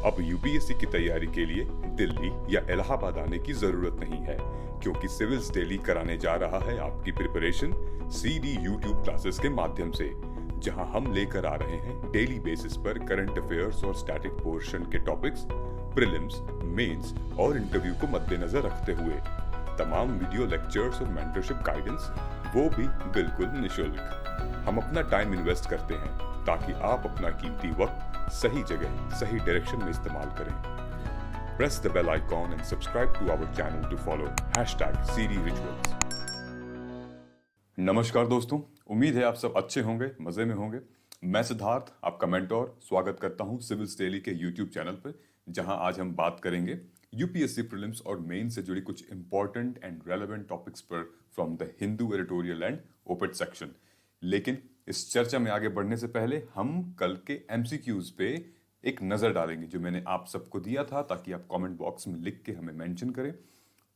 अब यूपीएससी की तैयारी के लिए दिल्ली या इलाहाबाद आने की जरूरत नहीं है, क्योंकि सिविल्स डेली कराने जा रहा है आपकी प्रिपरेशन सीडी यूट्यूब क्लासेस के माध्यम से, जहां हम लेकर आ रहे हैं डेली बेसिस पर करंट अफेयर्स और स्टैटिक पोर्शन के टॉपिक्स, प्रीलिम्स, मेंस और इंटरव्यू को मद्देनजर रखते हुए तमाम वीडियो लेक्चर्स और मेंटरशिप गाइडेंस, वो भी बिल्कुल निशुल्क। हम अपना टाइम इन्वेस्ट करते हैं ताकि आप अपना कीमती वक्त सही जगह सही डायरेक्शन में इस्तेमाल करें। Press the bell icon and subscribe to our channel to follow #CDRituals। नमस्कार दोस्तों, उम्मीद है आप सब अच्छे होंगे, मजे में होंगे। मैं सिद्धार्थ, आपका मेंटोर, स्वागत करता हूं सिविल्स डेली के यूट्यूब चैनल पर, जहां आज हम बात करेंगे यूपीएससी प्रीलिम्स और मेन से जुड़ी कुछ इंपॉर्टेंट एंड रेलेवेंट टॉपिक्स पर from the Hindu editorial and op ed section. लेकिन इस चर्चा में आगे बढ़ने से पहले हम कल के एमसीक्यूज पे एक नजर डालेंगे, जो मैंने आप सबको दिया था, ताकि आप कमेंट बॉक्स में लिख के हमें मेंशन करें।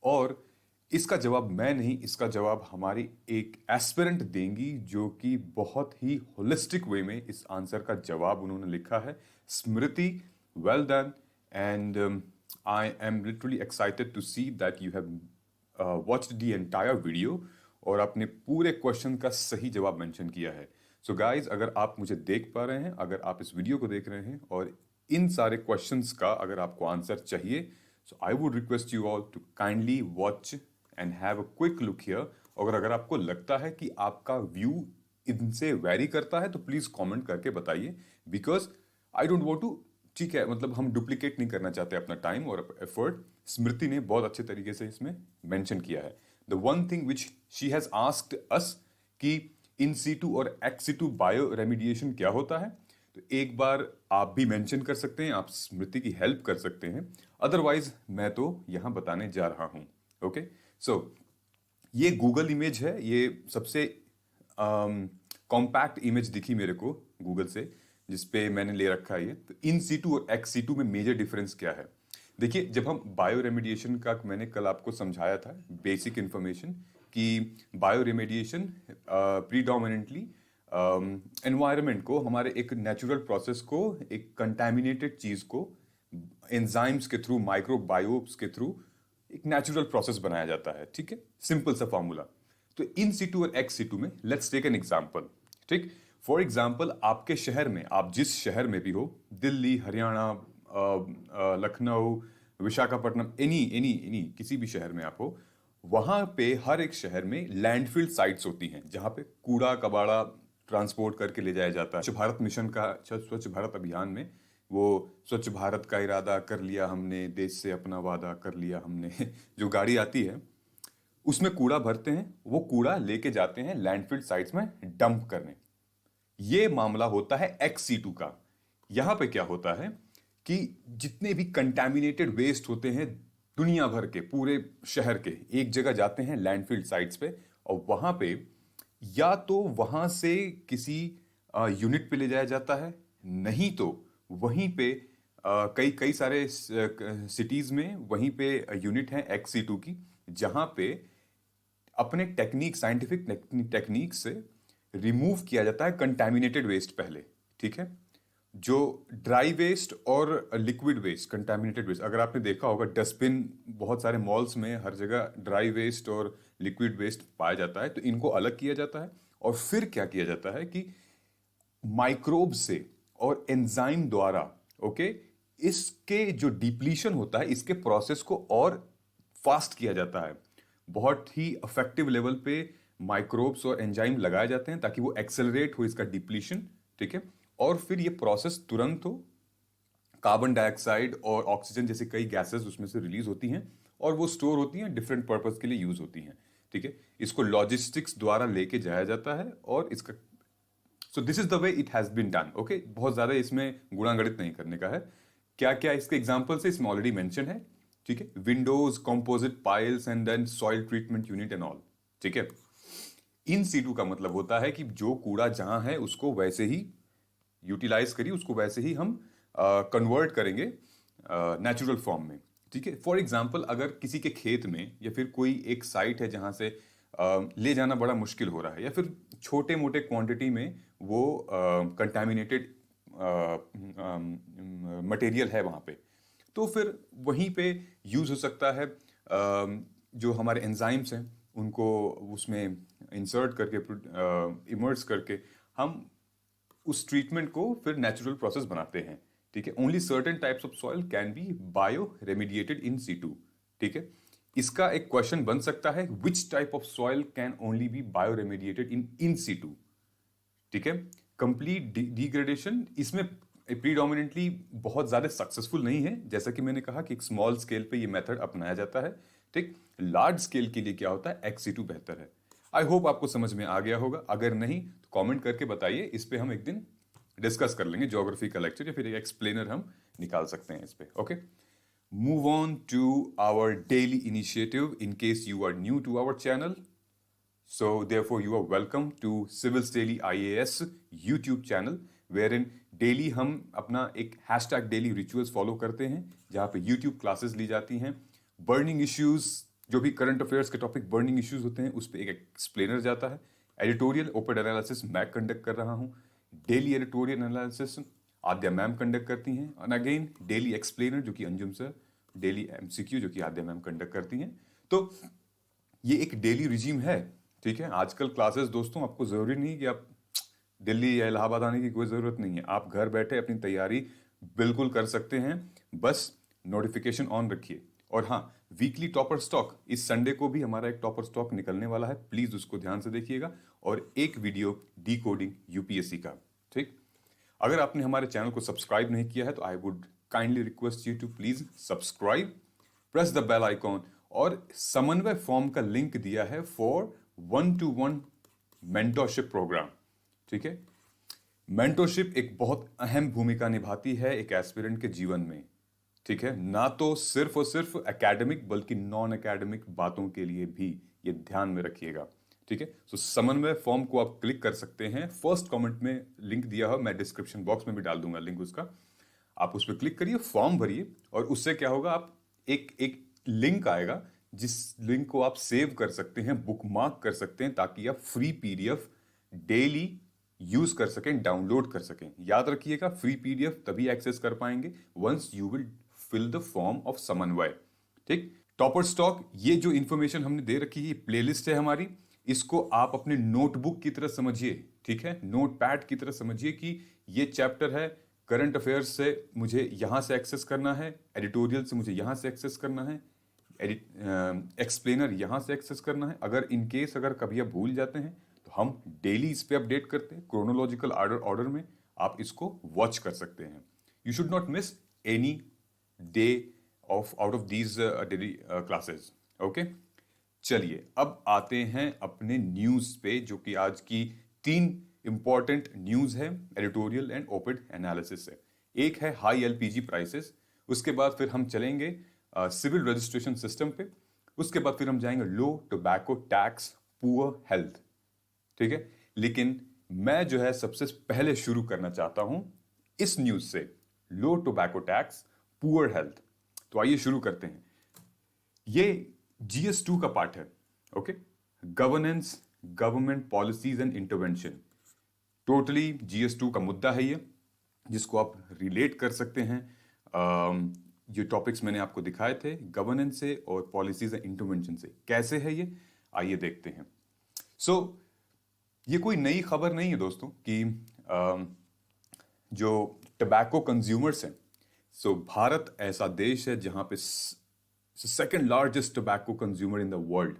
और इसका जवाब मैं नहीं, इसका जवाब हमारी एक एस्पिरेंट देंगी, जो कि बहुत ही होलिस्टिक वे में इस आंसर का जवाब उन्होंने लिखा है। Smriti, well done, and I am literally excited to see that you have watched the entire video और आपने पूरे क्वेश्चन का सही जवाब मेंशन किया है। सो गाइज, अगर आप मुझे देख पा रहे हैं, अगर आप इस वीडियो को देख रहे हैं और इन सारे क्वेश्चंस का अगर आपको आंसर चाहिए, so I would request you all to kindly watch and have a quick look here. और अगर आपको लगता है कि आपका व्यू इनसे वेरी करता है तो प्लीज कमेंट करके बताइए, because I don't want to, ठीक है, मतलब हम डुप्लीकेट नहीं करना चाहते अपना टाइम और एफर्ट। स्मृति ने बहुत अच्छे तरीके से इसमें मेंशन किया है। The one thing which she has asked us कि इन सीटू और एक्स सीटू बायो रेमिडिएशन क्या होता है, तो एक बार आप भी मेंशन कर सकते हैं, आप स्मृति की हेल्प कर सकते हैं। अदरवाइज मैं तो यहां बताने जा रहा हूं। ओके, सो ये गूगल इमेज है, ये सबसे कॉम्पैक्ट इमेज दिखी मेरे को गूगल से, जिसपे मैंने ले रखा है ये। तो इन सीटू और एक्स सीटू में मेजर डिफरेंस क्या है? देखिए, जब हम बायो रेमिडिएशन का, मैंने कल आपको समझाया था बेसिक इंफॉर्मेशन कि बायो रेमिडिएशन प्रीडोमिनेंटली एनवायरनमेंट को, हमारे एक नेचुरल प्रोसेस को, एक कंटामिनेटेड चीज को एंजाइम्स के थ्रू, माइक्रोबायोम्स के थ्रू एक नेचुरल प्रोसेस बनाया जाता है। ठीक है, सिंपल सा फॉर्मूला। तो इन सीटू और एक्स सीटू में लेट्स टेक एन एग्जांपल। ठीक, फॉर एग्जांपल, आपके शहर में, आप जिस शहर में भी हो, दिल्ली, हरियाणा, लखनऊ, विशाखापट्टनम, एनी किसी भी शहर में आप हो, वहां पे हर एक शहर में लैंडफिल साइट्स होती हैं, जहां पे कूड़ा कबाड़ा ट्रांसपोर्ट करके ले जाया जाता है। स्वच्छ भारत मिशन का, स्वच्छ भारत अभियान में, वो स्वच्छ भारत का इरादा कर लिया हमने, देश से अपना वादा कर लिया हमने जो गाड़ी आती है उसमें कूड़ा भरते हैं, वो कूड़ा लेके जाते हैं लैंडफिल साइट्स में डंप करने। ये मामला होता है एक्स सीटू का। यहां पे क्या होता है कि जितने भी कंटामिनेटेड वेस्ट होते हैं दुनिया भर के, पूरे शहर के, एक जगह जाते हैं लैंडफिल साइट्स पे, और वहां पे या तो वहां से किसी यूनिट पे ले जाया जाता है, नहीं तो वहीं पे कई सारे सिटीज में वहीं पे यूनिट है एक्स सीटू की, जहां पे अपने टेक्निक, साइंटिफिक टेक्निक से रिमूव किया जाता है कंटामिनेटेड वेस्ट पहले। ठीक है, जो ड्राई वेस्ट और लिक्विड वेस्ट, कंटामिनेटेड वेस्ट, अगर आपने देखा होगा डस्टबिन, बहुत सारे मॉल्स में हर जगह ड्राई वेस्ट और लिक्विड वेस्ट पाया जाता है, तो इनको अलग किया जाता है। और फिर क्या किया जाता है कि माइक्रोब से और एंजाइम द्वारा, ओके, इसके जो डिप्लीशन होता है, इसके प्रोसेस को और फास्ट किया जाता है। बहुत ही इफेक्टिव लेवल पे माइक्रोब्स और एंजाइम लगाए जाते हैं ताकि वो एक्सेलरेट हो इसका डिप्लीशन। ठीक है, और फिर ये प्रोसेस तुरंत हो, कार्बन डाइऑक्साइड और ऑक्सीजन जैसे कई गैसेस उसमें से रिलीज होती हैं, और वो स्टोर होती हैं, डिफरेंट पर्पस के लिए यूज होती हैं। ठीक है, इसको लॉजिस्टिक्स द्वारा लेके जाया जाता है, और इसका, so this is the way it has been done. Okay, बहुत ज्यादा इसमें गुणागणित नहीं करने का है। क्या क्या इसके एग्जाम्पल्स है इसमें ऑलरेडी मेंशन है। ठीक है, windows, composite piles and then soil treatment unit and all. ठीक है, इन सीटू का मतलब होता है कि जो कूड़ा जहां है उसको वैसे ही यूटिलाइज करिए, उसको वैसे ही हम कन्वर्ट करेंगे नेचुरल फॉर्म में। ठीक है, फॉर एग्जांपल, अगर किसी के खेत में या फिर कोई एक साइट है जहां से ले जाना बड़ा मुश्किल हो रहा है, या फिर छोटे मोटे क्वांटिटी में वो कंटामिनेटेड मटेरियल है वहाँ पे, तो फिर वहीं पे यूज़ हो सकता है जो हमारे एंजाइम्स हैं उनको उसमें इंसर्ट करके इमर्स करके हम उस ट्रीटमेंट को फिर नेचुरल प्रोसेस बनाते हैं। ठीक है, only certain types of soil can be bioremediated in situ. ठीक है, इसका एक क्वेश्चन बन सकता है, which type of soil can only be bioremediated in situ. ठीक है, कंप्लीट डिग्रेडेशन इसमें प्रीडोमिनेंटली बहुत ज्यादा सक्सेसफुल नहीं है, जैसा कि मैंने कहा कि एक स्मॉल स्केल पे ये मेथड अपनाया जाता है। ठीक, लार्ज स्केल के लिए क्या होता है, एक्स2 बेहतर है। आई होप आपको समझ में आ गया होगा, अगर नहीं तो कमेंट करके बताइए, इस पे हम एक दिन डिस्कस कर लेंगे, ज्योग्राफी का लेक्चर या फिर एक एक्सप्लेनर हम निकाल सकते हैं इस पे। Okay, move on to our daily initiative in case you are new to our channel. So therefore you are welcome to Civils Daily IAS YouTube channel wherein daily हम अपना एक #daily rituals follow करते हैं, जहाँ पे YouTube classes ली जाती हैं। Burning issues, जो भी current affairs के topic burning issues होते हैं, उस पे एक explainer जाता है। Editorial open analysis मैं conduct कर रहा हूँ। Daily editorial analysis आद्या मैम conduct करती हैं। And again daily explainer जो कि अंजुम सर, daily MCQ जो कि आद्या मैम conduct करती हैं। तो ये एक डेली रिजीम है। ठीक है, आजकल क्लासेस दोस्तों आपको जरूरी नहीं कि आप दिल्ली या इलाहाबाद आने की कोई जरूरत नहीं है, आप घर बैठे अपनी तैयारी बिल्कुल कर सकते हैं, बस नोटिफिकेशन ऑन रखिए। और हाँ, वीकली टॉपर स्टॉक इस संडे को भी हमारा एक टॉपर स्टॉक निकलने वाला है, प्लीज उसको ध्यान से देखिएगा, और एक वीडियो डिकोडिंग यूपीएससी का। ठीक, अगर आपने हमारे चैनल को सब्सक्राइब नहीं किया है तो I would kindly request you to please subscribe, press the bell icon, और समन्वय फॉर्म का लिंक दिया है फॉर 1-to-1 मेंटरशिप प्रोग्राम। ठीक है, मेंटरशिप एक बहुत अहम भूमिका निभाती है एक एस्पिरेंट के जीवन में। ठीक है, ना तो सिर्फ और सिर्फ एकेडमिक बल्कि नॉन एकेडमिक बातों के लिए भी, ये ध्यान में रखिएगा। ठीक है, तो समन्वय फॉर्म को आप क्लिक कर सकते हैं, फर्स्ट कमेंट में लिंक दिया हो, मैं डिस्क्रिप्शन बॉक्स में भी डाल दूंगा लिंक उसका, आप उस पर क्लिक करिए, फॉर्म भरिए, और उससे क्या होगा, आप एक लिंक आएगा जिस लिंक को आप सेव कर सकते हैं, बुकमार्क कर सकते हैं, ताकि आप फ्री पीडीएफ डेली यूज कर सकें, डाउनलोड कर सकें। याद रखिएगा, फ्री पीडीएफ तभी एक्सेस कर पाएंगे once you will fill the form of समन्वय। ठीक, टॉपर स्टॉक, ये जो इंफॉर्मेशन हमने दे रखी है, प्लेलिस्ट है हमारी, इसको आप अपने नोटबुक की तरह समझिए। ठीक है, नोटपैड की तरह समझिए कि ये चैप्टर है, करंट अफेयर्स से मुझे यहां से एक्सेस करना है, एडिटोरियल से मुझे यहां से एक्सेस करना है, एक्सप्लेनर यहां से एक्सेस करना है। अगर इन केस अगर कभी आप भूल जाते हैं तो हम डेली इस पे अपडेट करते हैं, क्रोनोलॉजिकल ऑर्डर में आप इसको वॉच कर सकते हैं। You should not miss any day of out of these daily classes. Okay, चलिए अब आते हैं अपने न्यूज पे, जो कि आज की 3 इंपॉर्टेंट न्यूज है एडिटोरियल एंड ओपेड एनालिसिस से। एक है हाई एलपीजी प्राइसेस, उसके बाद फिर हम चलेंगे सिविल रजिस्ट्रेशन सिस्टम पे, उसके बाद फिर हम जाएंगे लो टोबैको टैक्स पुअर हेल्थ। ठीक है, लेकिन मैं जो है सबसे पहले शुरू करना चाहता हूं इस न्यूज से, लो टोबैको टैक्स पुअर हेल्थ। तो आइए शुरू करते हैं। ये GS2 का पार्ट है। Okay, governance, government policies and intervention, totally GS2 का मुद्दा है ये, जिसको आप रिलेट कर सकते हैं जो टॉपिक्स मैंने आपको दिखाए थे, गवर्नेंस से और पॉलिसीज एंड इंटरवेंशन से। कैसे है ये, आइए देखते हैं। ये कोई नई खबर नहीं है दोस्तों कि जो टबैको कंज्यूमर्स हैं, भारत ऐसा देश है जहां पे second largest tobacco consumer in the world.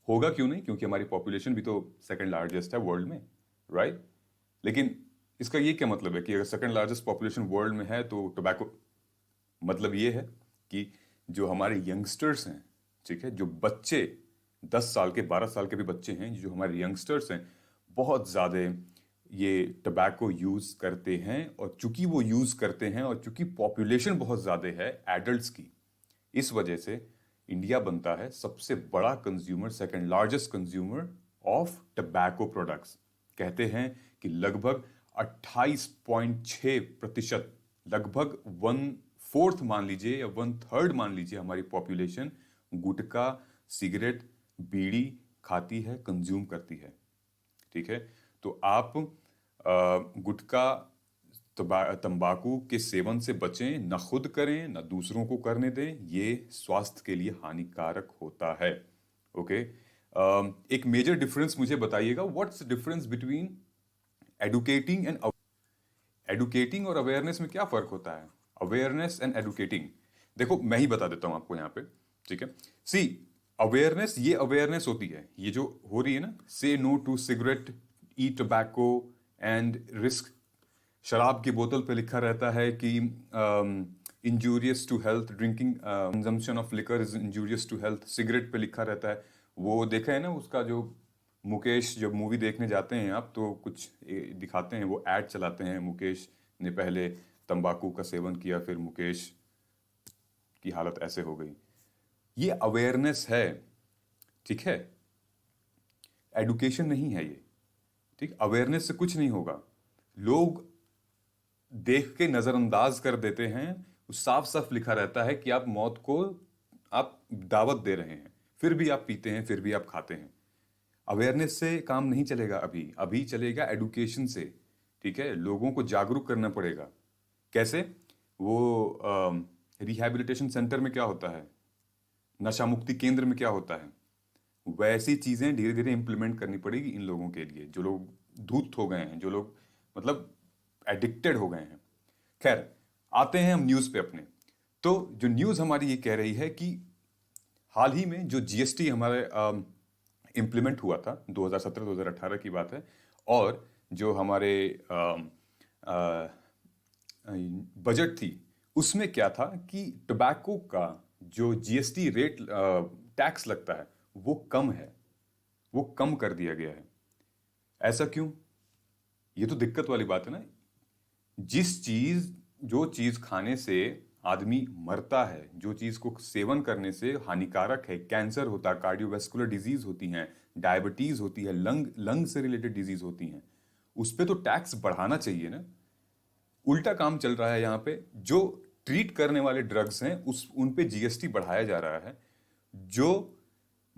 होगा क्यों नहीं, क्योंकि हमारी पॉपुलेशन भी तो सेकंड लार्जेस्ट है वर्ल्ड में, राइट? लेकिन इसका ये क्या मतलब है कि अगर सेकंड लार्जेस्ट पॉपुलेशन वर्ल्ड में है तो टबैको, मतलब ये है कि जो हमारे यंगस्टर्स हैं, ठीक है, जो बच्चे 10 साल के 12 साल के भी बच्चे हैं, जो हमारे यंगस्टर्स हैं, बहुत ज़्यादा ये टबैको यूज़ करते हैं। और चूंकि वो यूज़ करते हैं और चूंकि पॉपुलेशन बहुत ज़्यादा है एडल्ट्स की, इस वजह से इंडिया बनता है सबसे बड़ा consumer, second largest consumer of tobacco products. कहते हैं कि लगभग 28.6%, लगभग 1/4 मान लीजिए या 1/3 मान लीजिए, हमारी पॉपुलेशन गुटखा, सिगरेट, बीड़ी खाती है, कंज्यूम करती है। ठीक है, तो आप गुटखा तंबाकू के सेवन से बचें, ना खुद करें ना दूसरों को करने दें, ये स्वास्थ्य के लिए हानिकारक होता है। ओके, एक मेजर डिफरेंस मुझे बताइएगा, what's difference between educating and educating और अवेयरनेस में क्या फर्क होता है? अवेयरनेस एंड एडुकेटिंग, देखो मैं ही बता देता हूं आपको यहाँ पे, ठीक है। सी, अवेयरनेस, ये अवेयरनेस होती है, ये जो हो रही है ना, say no to cigarette, e tobacco and risk. शराब की बोतल पे लिखा रहता है कि injurious to health, drinking consumption of liquor is injurious to health. Cigarette पे लिखा रहता है, वो देखा है ना उसका जो मुकेश, जब मूवी देखने जाते हैं आप तो कुछ दिखाते हैं, वो ऐड चलाते हैं, मुकेश ने पहले तंबाकू का सेवन किया फिर मुकेश की हालत ऐसे हो गई। ये अवेयरनेस है, ठीक है, एडुकेशन नहीं है ये, ठीक। अवेयरनेस से कुछ नहीं होगा, लोग देख के नजरअंदाज कर देते हैं। साफ साफ लिखा रहता है कि आप मौत को आप दावत दे रहे हैं, फिर भी आप पीते हैं, फिर भी आप खाते हैं। अवेयरनेस से काम नहीं चलेगा, अभी अभी चलेगा एडुकेशन से, ठीक है। लोगों को जागरूक करना पड़ेगा। कैसे? वो रिहैबिलिटेशन सेंटर में क्या होता है, नशा मुक्ति केंद्र में क्या होता है, वैसी चीजें धीरे धीरे इंप्लीमेंट करनी पड़ेगी इन लोगों के लिए, जो लोग धूर्त हो गए हैं, जो लोग मतलब एडिक्टेड हो गए हैं। खैर, आते हैं हम न्यूज पे अपने। तो जो न्यूज हमारी ये कह रही है कि हाल ही में जो जीएसटी हमारे इम्प्लीमेंट हुआ था, 2017-2018 की बात है, और जो हमारे बजट थी उसमें क्या था कि टोबैको का जो जीएसटी रेट टैक्स लगता है वो कम है, वो कम कर दिया गया है। ऐसा क्यों? ये तो दिक्कत वाली बात है ना। जो चीज खाने से आदमी मरता है, जो चीज को सेवन करने से हानिकारक है, कैंसर होता है, कार्डियोवैस्कुलर डिजीज होती हैं, डायबिटीज होती है, लंग से रिलेटेड डिजीज होती हैं, उस पे तो टैक्स बढ़ाना चाहिए ना। उल्टा काम चल रहा है यहाँ पे। जो ट्रीट करने वाले ड्रग्स हैं उन पे जीएसटी बढ़ाया जा रहा है, जो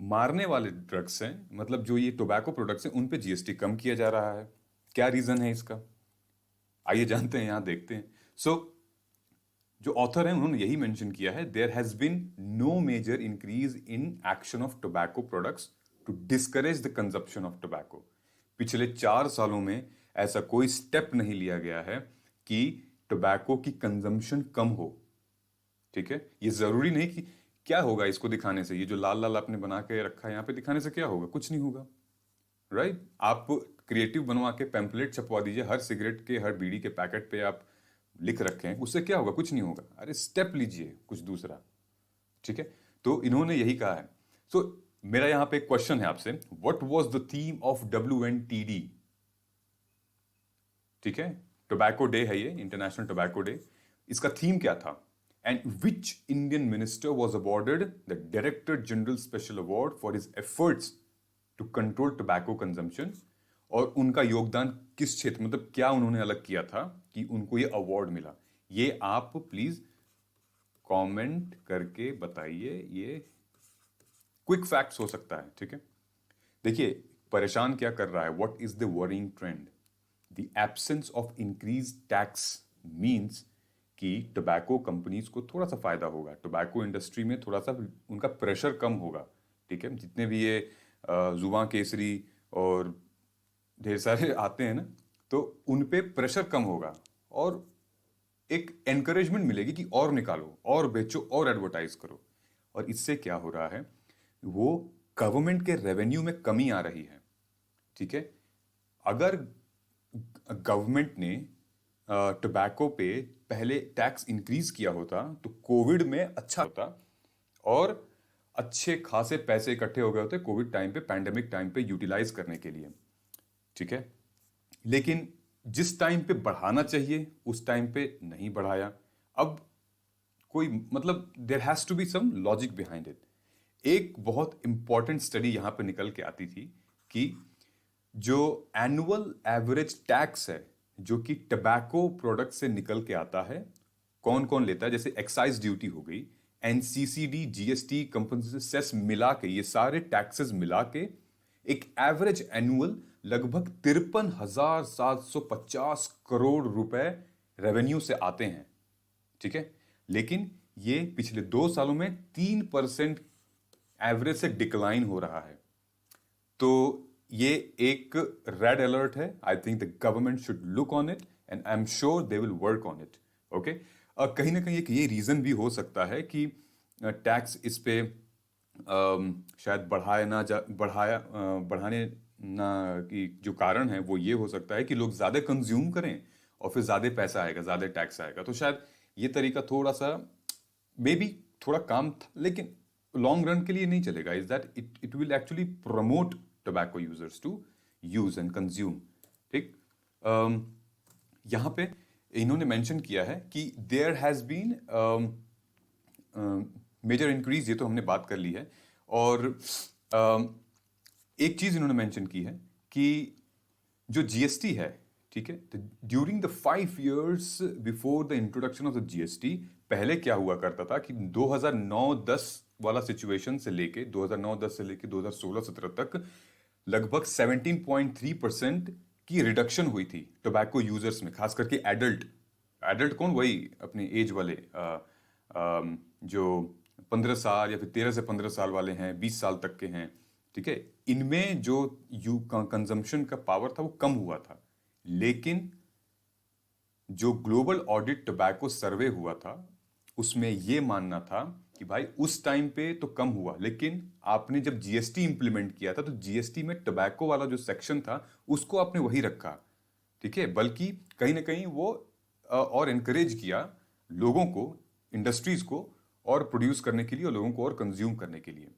मारने वाले ड्रग्स हैं, मतलब जो ये टोबैको प्रोडक्ट्स हैं, उन पे जीएसटी कम किया जा रहा है। क्या रीजन है इसका? आइए जानते हैं, यहां देखते हैं। जो ऑथर हैं उन्होंने यही मेंशन किया है, there has been no major increase in action of tobacco products to discourage the consumption of tobacco. पिछले 4 सालों में ऐसा कोई स्टेप नहीं लिया गया है कि टोबैको की कंजम्पशन कम हो, ठीक है। ये जरूरी नहीं कि क्या होगा इसको दिखाने से, ये जो लाल लाल आपने बना के रखा है यहाँ पे, दिखाने से क्या होगा? कुछ नहीं होगा, राइट। आप क्रिएटिव बनवा के पैम्पलेट छपवा दीजिए, हर सिगरेट के, हर बीड़ी के पैकेट पे आप लिख रखे हैं, उससे क्या होगा? कुछ नहीं होगा। अरे स्टेप लीजिए कुछ दूसरा, ठीक है। तो इन्होंने यही कहा है। सो मेरा यहां पे क्वेश्चन है आपसे, what was the theme of WNTD? ठीक है, टोबैको डे है ये, इंटरनेशनल टोबैको डे। इसका थीम क्या था? And which Indian minister was awarded the director general special award for his efforts to control tobacco consumption? और उनका योगदान किस क्षेत्र, मतलब क्या उन्होंने अलग किया था कि उनको ये अवार्ड मिला? ये आप प्लीज कमेंट करके बताइए। ये क्विक फैक्ट्स हो सकता है, ठीक है। देखिए, परेशान क्या कर रहा है, what is the worrying trend? The absence of increase tax means कि टोबैको कंपनीज को थोड़ा सा फायदा होगा, टोबैको इंडस्ट्री में थोड़ा सा उनका प्रेशर कम होगा, ठीक है। जितने भी ये जुबान केसरी और ढेर सारे आते हैं ना, तो उन पे प्रेशर कम होगा और एक एनकरेजमेंट मिलेगी कि और निकालो, और बेचो, और एडवर्टाइज करो। और इससे क्या हो रहा है, वो गवर्नमेंट के रेवेन्यू में कमी आ रही है, ठीक है। अगर गवर्नमेंट ने टोबैको पे पहले टैक्स इंक्रीज किया होता तो कोविड में अच्छा होता और अच्छे खासे पैसे इकट्ठे हो गए होते कोविड टाइम पे, पैंडेमिक टाइम पे यूटिलाइज करने के लिए, ठीक है। लेकिन जिस टाइम पे बढ़ाना चाहिए उस टाइम पे नहीं बढ़ाया। अब कोई मतलब there has to be some logic behind it. एक बहुत इंपॉर्टेंट स्टडी यहां पे निकल के आती थी कि जो एनुअल एवरेज टैक्स है जो कि टबैको प्रोडक्ट से निकल के आता है, कौन कौन लेता है, जैसे एक्साइज ड्यूटी हो गई, एनसीसीडी, जीएसटी, कंपनसेशन सेस मिला के, ये सारे टैक्सेस मिला के एक एवरेज एनुअल लगभग 53,750 करोड़ रुपए रेवेन्यू से आते हैं, ठीक है, लेकिन ये पिछले 2 सालों में 3% एवरेज से डिक्लाइन हो रहा है। तो ये एक रेड अलर्ट है। I think the government should look on it and I am sure they will work on it. Okay, कहीं ना कहीं एक ये रीजन भी हो सकता है कि टैक्स इस पे शायद बढ़ाने ना की जो कारण है वो ये हो सकता है कि लोग ज्यादा कंज्यूम करें और फिर ज्यादा पैसा आएगा, ज्यादा टैक्स आएगा। तो शायद ये तरीका थोड़ा सा मे बी थोड़ा काम था, लेकिन लॉन्ग रन के लिए नहीं चलेगा। Is that it will actually promote tobacco users to use and consume. ठीक, यहां पे इन्होंने मेंशन किया है कि there has been major increase, ये तो हमने बात कर ली है। और एक चीज इन्होंने मेंशन की है कि जो जीएसटी है, ठीक है, during the 5 years before the introduction of the GST, पहले क्या हुआ करता था कि 2009-10 वाला सिचुएशन से लेके 2009-10 से लेके 2016-17 तक लगभग 17.3% की रिडक्शन हुई थी टोबैको यूजर्स में, खास करके एडल्ट। एडल्ट कौन? वही अपने एज वाले, जो 15 साल या फिर 13 से 15 साल वाले हैं, 20 साल तक के हैं, ठीक है, इनमें जो कंजम्पशन का पावर था वो कम हुआ था। लेकिन जो ग्लोबल ऑडिट टोबैको सर्वे हुआ था उसमें ये मानना था कि भाई उस टाइम पे तो कम हुआ, लेकिन आपने जब जीएसटी इंप्लीमेंट किया था तो जीएसटी में टोबैको वाला जो सेक्शन था उसको आपने वही रखा, ठीक है, बल्कि कहीं ना कहीं वो और एनकरेज किया लोगों को, इंडस्ट्रीज को और प्रोड्यूस करने के लिए और लोगों को और कंज्यूम करने के लिए,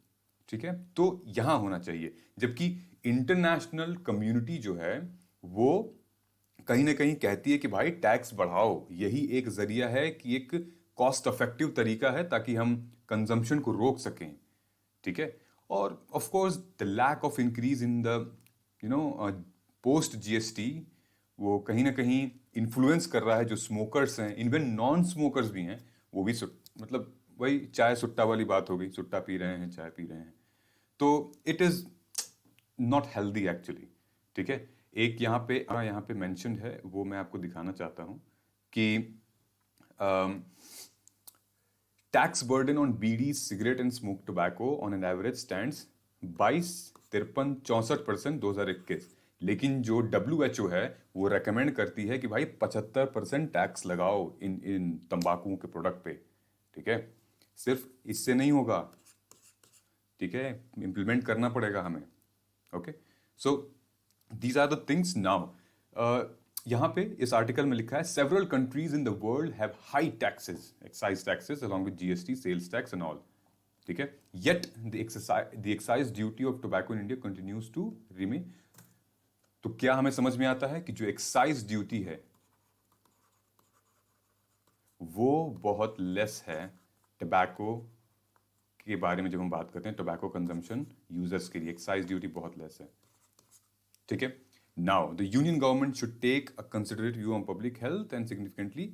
ठीक है। तो यहां होना चाहिए, जबकि इंटरनेशनल कम्युनिटी जो है वो कहीं ना कहीं कहती है कि भाई टैक्स बढ़ाओ, यही एक जरिया है कि एक कॉस्ट इफेक्टिव तरीका है ताकि हम कंजम्पशन को रोक सकें, ठीक है। और of course the lack of increase in the post GST वो कहीं ना कहीं इन्फ्लुएंस कर रहा है जो स्मोकर्स हैं, इवन नॉन स्मोकर्स भी हैं, वो भी मतलब वही चाय सुट्टा वाली बात हो गई, सुट्टा पी रहे हैं, चाय पी रहे हैं, तो it is not healthy actually, ठीक है। एक यहाँ पे मेंशन्ड है, वो मैं आपको दिखाना चाहता हूं कि tax burden on bidi, cigarette and smoke tobacco on an average stands 64% 2021, लेकिन जो WHO है वो रेकमेंड करती है कि भाई 75% टैक्स लगाओ इन तंबाकू के प्रोडक्ट पे, ठीक है। सिर्फ इससे नहीं होगा, ठीक है, इंप्लीमेंट करना पड़ेगा हमें। Okay, so these are the things. Now यहां पे इस आर्टिकल में लिखा है several countries in the world have high taxes, excise taxes along with GST, sales tax and all, ठीक है, yet the excise duty of tobacco in India continues to remain. तो क्या हमें समझ में आता है कि जो एक्साइज ड्यूटी है वो बहुत लेस है टोबैको के बारे में। जब हम बात करते हैं टोबैको कंजम्पशन यूजर्स के लिए एक्साइज ड्यूटी बहुत लेस है, ठीक है। Now the union government should take a considerate view on public health and significantly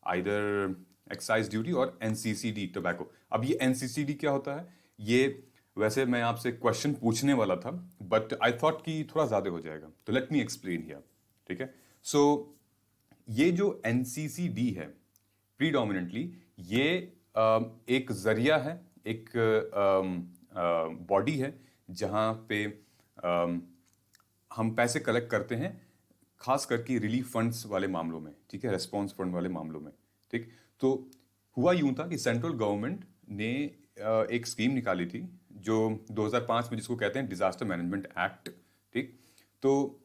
either excise duty और एनसीसीडी टोबैको। अब ये एनसीसीडी क्या होता है, ये वैसे मैं आपसे क्वेश्चन पूछने वाला था बट आई थॉट कि थोड़ा ज्यादा हो जाएगा, तो लेट मी एक्सप्लेन हियर, ठीक है। सो ये जो एनसीसीडी है प्रीडोमिनेंटली ये एक जरिया है, एक बॉडी है जहां पे हम पैसे कलेक्ट करते हैं, खास करके रिलीफ फंड्स वाले मामलों में, ठीक है, रेस्पॉन्स फंड वाले मामलों में, ठीक। तो हुआ यूं था कि सेंट्रल गवर्नमेंट ने एक स्कीम निकाली थी जो 2005 में, जिसको कहते हैं डिजास्टर मैनेजमेंट एक्ट, ठीक। तो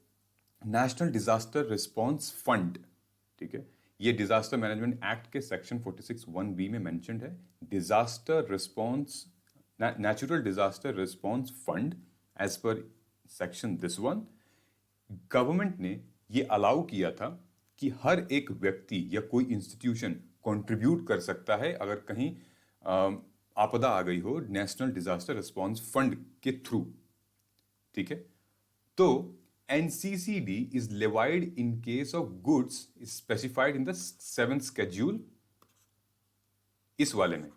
नेशनल डिजास्टर रिस्पॉन्स फंड, ठीक है, ये डिजास्टर मैनेजमेंट एक्ट के सेक्शन 46(1)(b) में मेंशन्ड है। Disaster response, natural disaster response fund as per section this one, government ने ये अलाउ किया था कि हर एक व्यक्ति या कोई इंस्टीट्यूशन कंट्रीब्यूट कर सकता है अगर कहीं आपदा आ गई हो नेशनल डिजास्टर रिस्पॉन्स फंड के थ्रू, ठीक है। तो NCCD is levied in case of goods specified in the 7th schedule। इस वाले में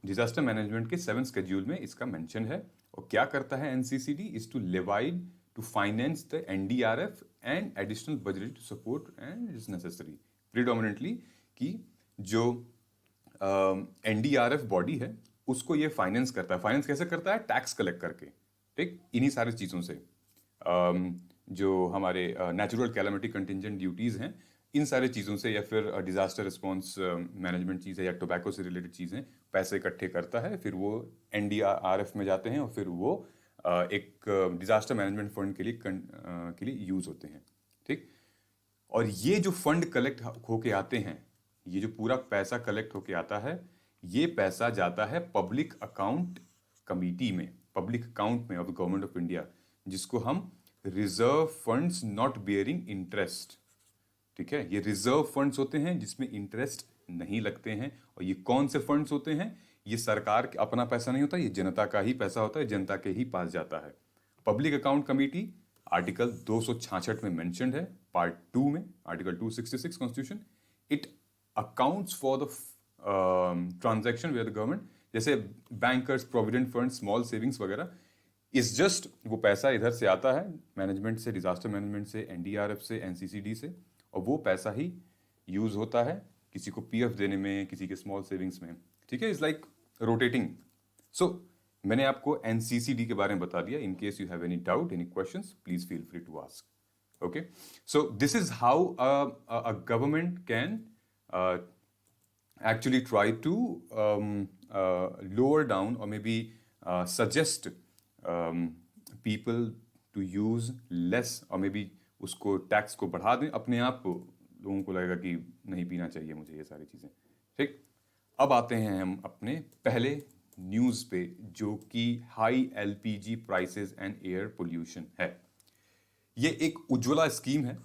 डिजास्टर मैनेजमेंट के 7th schedule में इसका मेंशन है। और क्या करता है NCCD, is to levied to finance the NDRF and additional budget to support and is necessary. Predominantly कि जो एनडीआरएफ बॉडी है उसको ये फाइनेंस करता है। फाइनेंस कैसे करता है? टैक्स कलेक्ट करके, ठीक, इन्हीं सारी चीज़ों से। जो हमारे नेचुरल कैलामिटी कंटिजेंट ड्यूटीज़ हैं, इन सारी चीज़ों से, या फिर डिजास्टर रिस्पॉन्स मैनेजमेंट चीज़ है या टोबैको से रिलेटेड चीज़ें, पैसे इकट्ठे करता है, फिर वो एनडीआरएफ में जाते हैं और फिर वो एक डिजास्टर मैनेजमेंट फंड के लिए यूज़ होते हैं, ठीक। और ये जो फंड कलेक्ट होके आते हैं, ये जो पूरा पैसा कलेक्ट होके आता है, ये पैसा जाता है पब्लिक अकाउंट कमिटी में, पब्लिक अकाउंट में of the government of India, जिसको हम reserve funds not bearing interest, ठीक है। ये रिजर्व फंड्स होते हैं जिसमें इंटरेस्ट नहीं लगते हैं। और ये कौन से फंड्स होते हैं? ये सरकार का अपना पैसा नहीं होता, ये जनता का ही पैसा होता है, जनता के ही पास जाता है। पब्लिक अकाउंट कमेटी आर्टिकल 266 में मेंशन्ड है, पार्ट 2 में, article 266 constitution. It accounts for the transaction where the government, जैसे bankers, provident fund, small savings वगैरह, इज जस्ट वो पैसा इधर से आता है मैनेजमेंट से, डिजास्टर मैनेजमेंट से, एनडीआरएफ से, एनसीसीडी से, और वो पैसा ही यूज होता है किसी को पीएफ देने में, किसी के स्मॉल सेविंग्स में, ठीक है। Is like rotating. सो मैंने आपको एनसीसीडी के बारे में बता दिया। In case you have any doubt, any questions, please feel free to ask. Okay, so this is how a government can actually try to lower down or maybe suggest people to use less, or maybe उसको tax को बढ़ा दें। अपने आप लोगों को लगेगा कि नहीं पीना चाहिए मुझे ये सारी चीज़ें, ठीक। अब आते हैं हम अपने पहले न्यूज़ पे, जो कि high LPG prices and air pollution है। ये एक उज्ज्वला स्कीम है,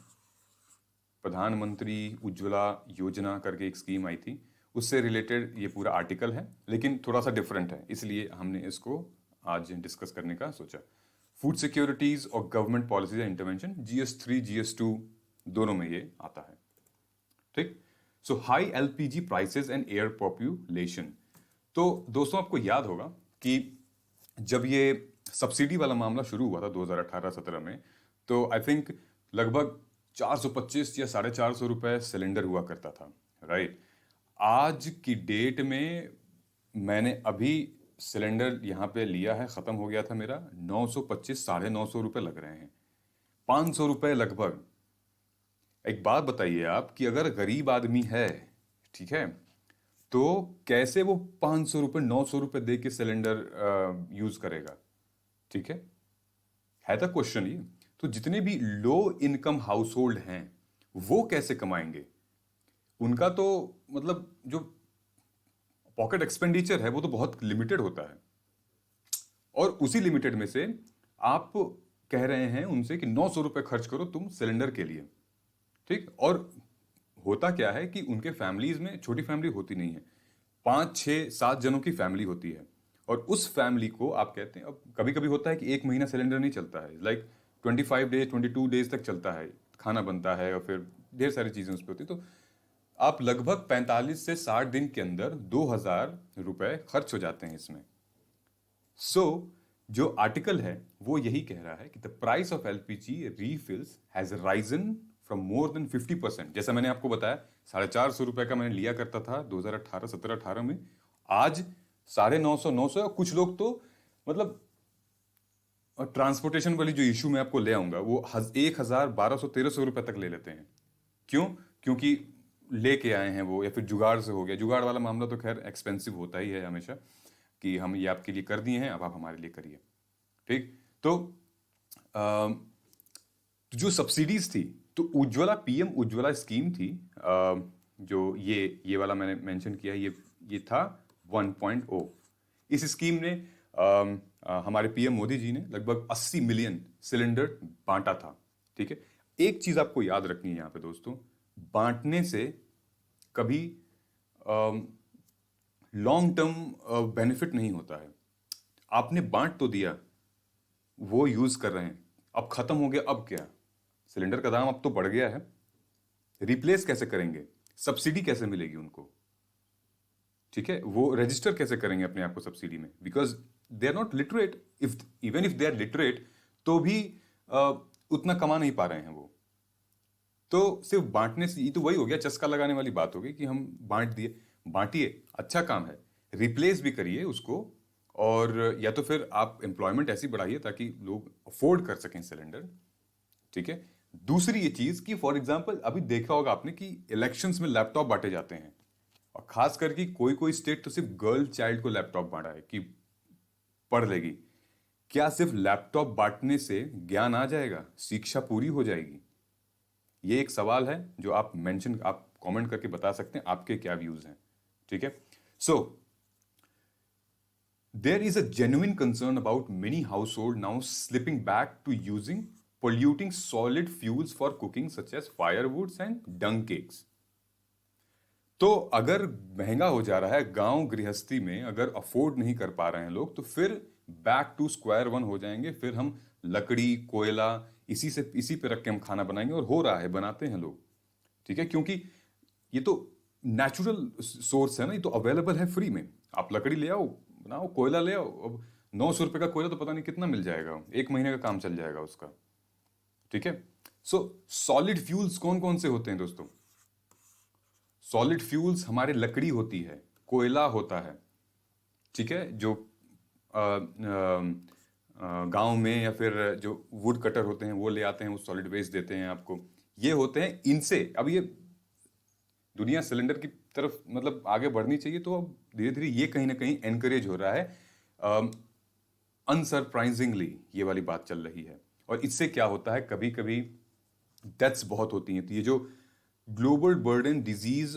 प्रधानमंत्री उज्ज्वला योजना करके एक स्कीम आई थी, उससे रिलेटेड ये पूरा आर्टिकल है, लेकिन थोड़ा सा डिफरेंट है, इसलिए हमने इसको आज डिस्कस करने का सोचा। फूड सिक्योरिटीज और government policies and intervention, GS3 GS2 दोनों में ये आता है, ठीक। So high LPG prices and air population. तो दोस्तों आपको याद होगा कि जब ये सब्सिडी वाला मामला शुरू हुआ था 2018-17 में, तो आई थिंक लगभग 425 या 450 रुपए सिलेंडर हुआ करता था, राइट। आज की डेट में मैंने अभी सिलेंडर यहाँ पे लिया है, ख़त्म हो गया था मेरा, 925 950 रुपये लग रहे हैं, 500 रुपये लगभग। एक बात बताइए आप कि अगर गरीब आदमी है, ठीक है, तो कैसे वो 500 रुपये 900 रुपये दे के सिलेंडर यूज़ करेगा, ठीक है तो क्वेश्चन ये। तो जितने भी लो इनकम हाउस होल्ड हैं वो कैसे कमाएंगे? उनका तो मतलब जो पॉकेट एक्सपेंडिचर है वो तो बहुत लिमिटेड होता है, और उसी लिमिटेड में से आप कह रहे हैं उनसे कि 900 रुपये खर्च करो तुम सिलेंडर के लिए, ठीक। और होता क्या है कि उनके फैमिलीज में छोटी फैमिली होती नहीं है, 5 6 7 जनों की फैमिली होती है, और उस फैमिली को आप कहते हैं, अब कभी कभी होता है कि एक महीना सिलेंडर नहीं चलता है, लाइक 25 डेज 22 डेज तक चलता है, खाना बनता है और फिर ढेर सारी चीज़ें उस पर होती, तो आप लगभग 45 से 60 दिन के अंदर 2000 रुपये खर्च हो जाते हैं इसमें। सो जो आर्टिकल है वो यही कह रहा है कि the price of LPG refills has risen from more than 50%। जैसा मैंने आपको बताया, 450 रुपये का मैंने लिया करता था 2017-18 में, आज 950 900, और कुछ लोग तो मतलब ट्रांसपोर्टेशन वाली जो इशू मैं आपको ले आऊंगा वो 1000 1200 1300 रुपये तक ले लेते हैं। क्यों? क्योंकि लेके आए हैं वो, या फिर जुगाड़ से हो गया। जुगाड़ वाला मामला तो खैर एक्सपेंसिव होता ही है हमेशा, कि हम ये आपके लिए कर दिए हैं, अब आप हमारे लिए करिए, ठीक। तो जो सब्सिडीज थी, तो उज्ज्वला PM उज्ज्वला स्कीम थी, जो ये वाला मैंने मेंशन किया, ये था 1.0। इस स्कीम ने हमारे PM मोदी जी ने लगभग 80 मिलियन सिलेंडर बांटा था, ठीक है। एक चीज आपको याद रखनी है यहाँ पे दोस्तों, बांटने से कभी लॉन्ग टर्म बेनिफिट नहीं होता है। आपने बांट तो दिया, वो यूज कर रहे हैं, अब खत्म हो गया, अब क्या? सिलेंडर का दाम अब तो बढ़ गया है, रिप्लेस कैसे करेंगे? सब्सिडी कैसे मिलेगी उनको, ठीक है? वो रजिस्टर कैसे करेंगे अपने आप को सब्सिडी में? Because they are not literate, even if they are literate तो भी उतना कमा नहीं पा रहे हैं वो, तो सिर्फ बांटने से, ये तो वही हो गया, चस्का लगाने वाली बात हो गई कि हम बांट दिए। बांटिए, अच्छा काम है, रिप्लेस भी करिए उसको, और या तो फिर आप एम्प्लॉयमेंट ऐसी बढ़ाइए ताकि लोग अफोर्ड कर सकें सिलेंडर। ठीक है। दूसरी ये चीज कि फॉर एग्जांपल अभी देखा होगा आपने कि इलेक्शंस में लैपटॉप बांटे जाते हैं, और खास करके कोई कोई स्टेट तो सिर्फ गर्ल चाइल्ड को लैपटॉप बांटा है कि पढ़ लेगी। क्या सिर्फ लैपटॉप बांटने से ज्ञान आ जाएगा, शिक्षा पूरी हो जाएगी? ये एक सवाल है जो आप कमेंट करके बता सकते हैं आपके क्या व्यूज हैं। ठीक है। सो there is a genuine concern about many households now slipping back to using polluting solid fuels for cooking such as firewoods and dung cakes. तो अगर महंगा हो जा रहा है, गांव गृहस्थी में अगर अफोर्ड नहीं कर पा रहे हैं लोग, तो फिर बैक टू स्क्वायर वन हो जाएंगे। फिर हम लकड़ी, कोयला, इसी पे रख के हम खाना बनाएंगे, और हो रहा है, बनाते हैं लोग। ठीक है, क्योंकि ये तो नेचुरल सोर्स है ना, ये तो अवेलेबल है फ्री में। आप लकड़ी ले आओ, बनाओ, कोयला ले आओ। अब 900 रुपए का कोयला तो पता नहीं कितना मिल जाएगा, 1 महीने का काम चल जाएगा उसका। ठीक है। सो सॉलिड फ्यूल्स कौन कौन से होते हैं दोस्तों? सॉलिड फ्यूल्स हमारे लकड़ी होती है, कोयला होता है। ठीक है, जो गांव में या फिर जो वुड कटर होते हैं वो ले आते हैं, वो सॉलिड वेस्ट देते हैं आपको। ये होते हैं, इनसे अब ये दुनिया सिलेंडर की तरफ मतलब आगे बढ़नी चाहिए, तो अब धीरे धीरे ये कहीं ना कहीं एनकरेज हो रहा है। अनसरप्राइजिंगली ये वाली बात चल रही है, और इससे क्या होता है, कभी कभी डेथ्स बहुत होती हैं। तो ये जो ग्लोबल बर्डन डिजीज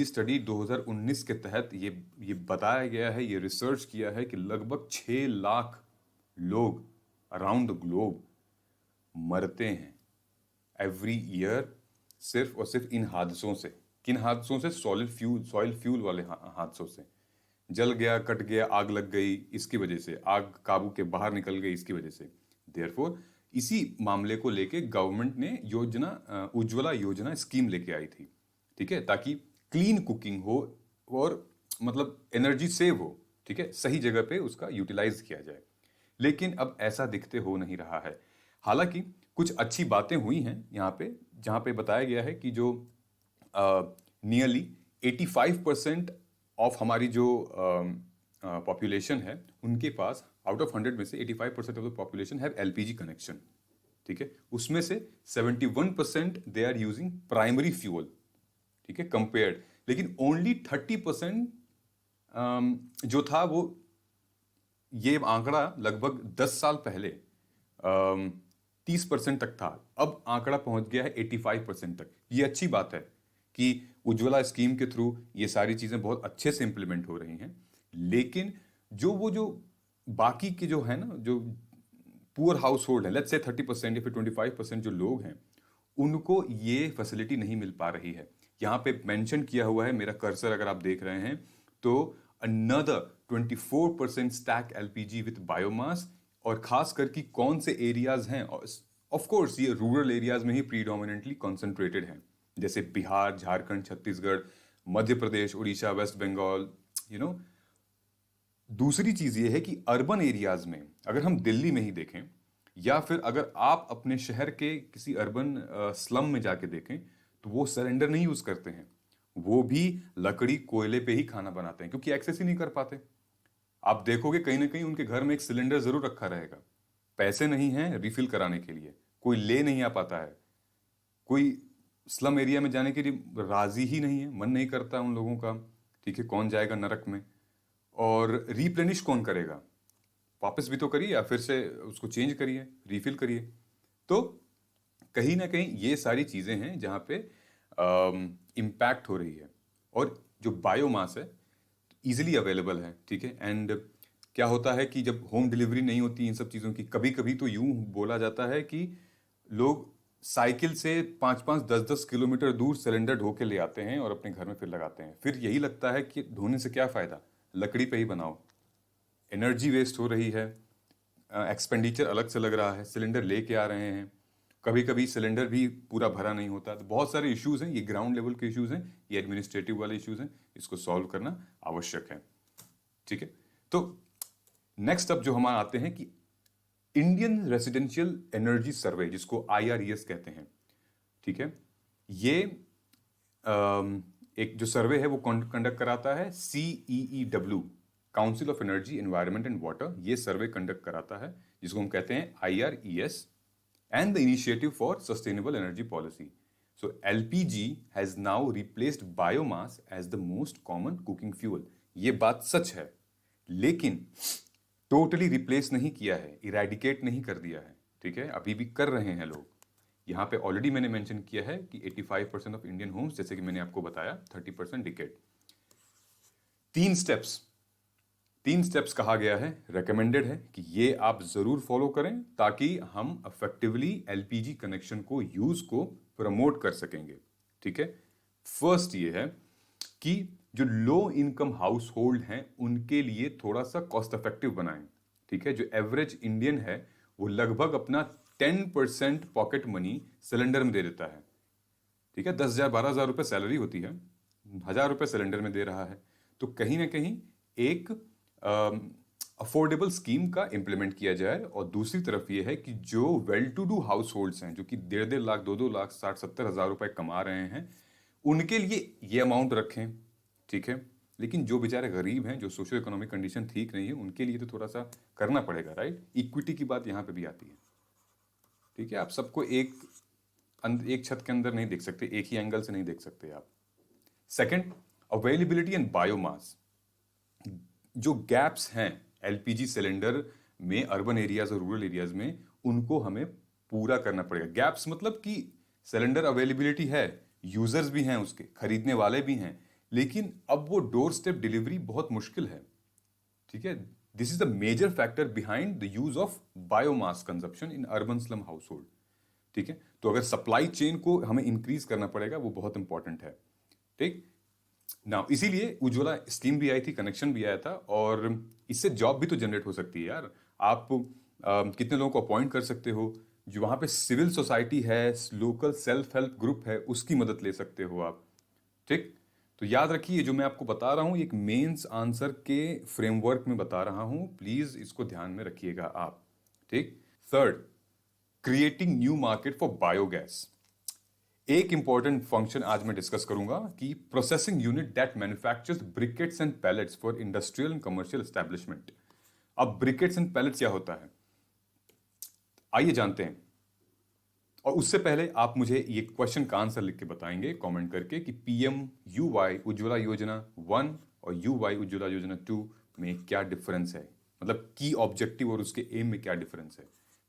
स्टडी 2019 के तहत ये बताया गया है, ये रिसर्च किया है कि लगभग 6 लाख लोग अराउंड द ग्लोब मरते हैं एवरी ईयर, सिर्फ और सिर्फ इन हादसों से। किन हादसों से? सॉइल फ्यूल वाले हादसों से। जल गया, कट गया, आग लग गई, इसकी वजह से आग काबू के बाहर निकल गई, इसकी वजह से। देयरफॉर इसी मामले को लेके गवर्नमेंट ने उज्ज्वला योजना स्कीम लेके आई थी। ठीक है, ताकि क्लीन कुकिंग हो और मतलब एनर्जी सेव हो। ठीक है, सही जगह पे उसका यूटिलाइज किया जाए। लेकिन अब ऐसा दिखते हो नहीं रहा है। हालांकि कुछ अच्छी बातें हुई हैं यहाँ पे, जहाँ पे बताया गया है कि जो नियरली 85% ऑफ हमारी जो पॉपुलेशन है, उनके पास आउट ऑफ 100 में से 85% of the population have LPG connection. ठीक है, उसमें से 71% they are using primary fuel. ठीक है, कंपेयर्ड। लेकिन ओनली 30% जो था वो, ये आंकड़ा लगभग 10 साल पहले 30% तक था, अब आंकड़ा पहुंच गया है 85% तक। ये अच्छी बात है कि उज्ज्वला स्कीम के थ्रू ये सारी चीजें बहुत अच्छे से इंप्लीमेंट हो रही हैं। लेकिन जो बाकी के जो है ना, जो पुअर हाउस होल्ड है, लेट्स से 30% या फिर 25% जो लोग हैं, उनको ये फैसिलिटी नहीं मिल पा रही है। यहाँ पे मेंशन किया हुआ है, मेरा कर्सर अगर आप देख रहे हैं तो, another 24% stack LPG with biomass. और खास करके कौन से एरियाज हैं? ऑफ कोर्स ये रूरल एरियाज में ही प्रीडोमिनेंटली कॉन्सेंट्रेटेड हैं, जैसे Bihar, Jharkhand, Chhattisgarh, Madhya Pradesh, Orissa, West Bengal, you know. दूसरी चीज ये है कि अर्बन एरियाज में, अगर हम दिल्ली में ही देखें, या फिर अगर आप अपने शहर के किसी अर्बन स्लम में जाके देखें, तो वो सिलेंडर नहीं यूज करते हैं। वो भी लकड़ी, कोयले पे ही खाना बनाते हैं, क्योंकि एक्सेस ही नहीं कर पाते। आप देखोगे कहीं ना कहीं उनके घर में एक सिलेंडर जरूर रखा रहेगा। पैसे नहीं हैं रिफिल कराने के लिए, कोई ले नहीं आ पाता है, कोई स्लम एरिया में जाने के लिए राजी ही नहीं है, मन नहीं करता उन लोगों का। ठीक है, कौन जाएगा नरक में? और रिप्लेनिश कौन करेगा? वापस भी तो करिए, या फिर से उसको चेंज करिए, रिफिल करिए। तो कहीं ना कहीं ये सारी चीजें हैं जहां पे इम्पैक्ट हो रही है। और जो बायोमास है इजीली अवेलेबल है। ठीक है, एंड क्या होता है कि जब होम डिलीवरी नहीं होती इन सब चीज़ों की, कभी कभी तो यूं बोला जाता है कि लोग साइकिल से 5-5, 10-10 किलोमीटर दूर सिलेंडर ढो के ले आते हैं और अपने घर में फिर लगाते हैं। फिर यही लगता है कि ढोने से क्या फ़ायदा, लकड़ी पे ही बनाओ। एनर्जी वेस्ट हो रही है, एक्सपेंडिचर अलग से लग रहा है, सिलेंडर लेके आ रहे हैं, कभी कभी सिलेंडर भी पूरा भरा नहीं होता। तो बहुत सारे इश्यूज हैं, ये ग्राउंड लेवल के इश्यूज हैं, ये एडमिनिस्ट्रेटिव वाले इश्यूज हैं, इसको सॉल्व करना आवश्यक है। ठीक है, तो नेक्स्ट अब जो हम आते हैं कि इंडियन रेसिडेंशियल एनर्जी सर्वे, जिसको IRES कहते हैं। ठीक ठीक है। ये एक जो सर्वे है वो कंडक्ट कराता है CEEW, council of energy environment and water. ये सर्वे कंडक्ट कराता है जिसको हम कहते हैं IRES, and the Initiative for Sustainable Energy Policy. So LPG has now replaced biomass as the most common cooking fuel. ये बात सच है, लेकिन टोटली रिप्लेस नहीं किया है, इरेडिकेट नहीं कर दिया है, ठीक है। अभी भी कर रहे हैं लोग। यहाँ पे ऑलरेडी मैंने मेंशन किया है कि 85% ऑफ इंडियन होम्स, जैसे कि मैंने आपको बताया, 30% डिकेड। तीन स्टेप्स कहा गया है, रेकमेंडेड है कि ये आप जरूर फॉलो करें ताकि हम इफेक्टिवली एलपीजी कनेक्शन को यूज को प्रमोट कर सकेंगे, ठीक है। फर्स्ट ये है कि जो लो इनकम हाउस होल्ड हैं उनके लिए थोड़ा सा कॉस्ट इफेक्टिव बनाएं, ठीक है। जो एवरेज इंडियन है वो लगभग अपना 10% पॉकेट मनी सिलेंडर में दे देता है, ठीक है। 10,000 12,000 रुपए सैलरी होती है, 1,000 रुपए सिलेंडर में दे रहा है। तो कहीं ना कहीं एक अफोर्डेबल स्कीम का इंप्लीमेंट किया जाए। और दूसरी तरफ ये है कि जो well to do households हैं, जो कि 1.5 लाख 2 लाख 60-70 हज़ार रुपए कमा रहे हैं, उनके लिए ये अमाउंट रखें, ठीक है। लेकिन जो बेचारे गरीब हैं, जो सोशो इकोनॉमिक कंडीशन ठीक नहीं है, उनके लिए तो थोड़ा सा करना पड़ेगा, राइट। इक्विटी की बात यहाँ पे भी आती है, ठीक है। आप सबको एक छत के अंदर नहीं देख सकते, एक ही एंगल से नहीं देख सकते आप। Second, availability and biomass. जो गैप्स हैं एलपीजी सिलेंडर में अर्बन एरियाज और रूरल एरियाज में, उनको हमें पूरा करना पड़ेगा। गैप्स मतलब कि सिलेंडर अवेलेबिलिटी है, यूजर्स भी हैं उसके, खरीदने वाले भी हैं, लेकिन अब वो डोर स्टेप डिलीवरी बहुत मुश्किल है, ठीक है। This is the major factor behind the use of biomass consumption in urban slum household, ठीक है। तो अगर सप्लाई चेन को हमें इंक्रीज करना पड़ेगा, वो बहुत इंपॉर्टेंट है, ठीक ना। इसीलिए उज्ज्वला स्कीम भी आई थी, कनेक्शन भी आया था, और इससे जॉब भी तो जनरेट हो सकती है यार। आप कितने लोगों को अपॉइंट कर सकते हो, जो वहां पे सिविल सोसाइटी है, लोकल सेल्फ हेल्प ग्रुप है, उसकी मदद ले सकते हो आप, ठीक। तो याद रखिए, जो मैं आपको बता रहा हूं एक मेंस आंसर के फ्रेमवर्क में बता रहा हूं, प्लीज इसको ध्यान में रखिएगा आप, ठीक। Third, creating new market for biogas. एक इंपॉर्टेंट फंक्शन आज मैं डिस्कस करूंगा कि processing unit that manufactures briquettes and pellets for industrial and commercial establishment. अब ब्रिकेट्स एंड पैलेट्स क्या होता है, आइए जानते हैं। और उससे पहले आप मुझे ये क्वेश्चन का आंसर लिख के बताएंगे कमेंट करके कि PMUY उज्ज्वला योजना 1 और UY उज्ज्वला योजना 2 में क्या डिफरेंस है, मतलब की ऑब्जेक्टिव और उसके एम में क्या डिफरेंस है।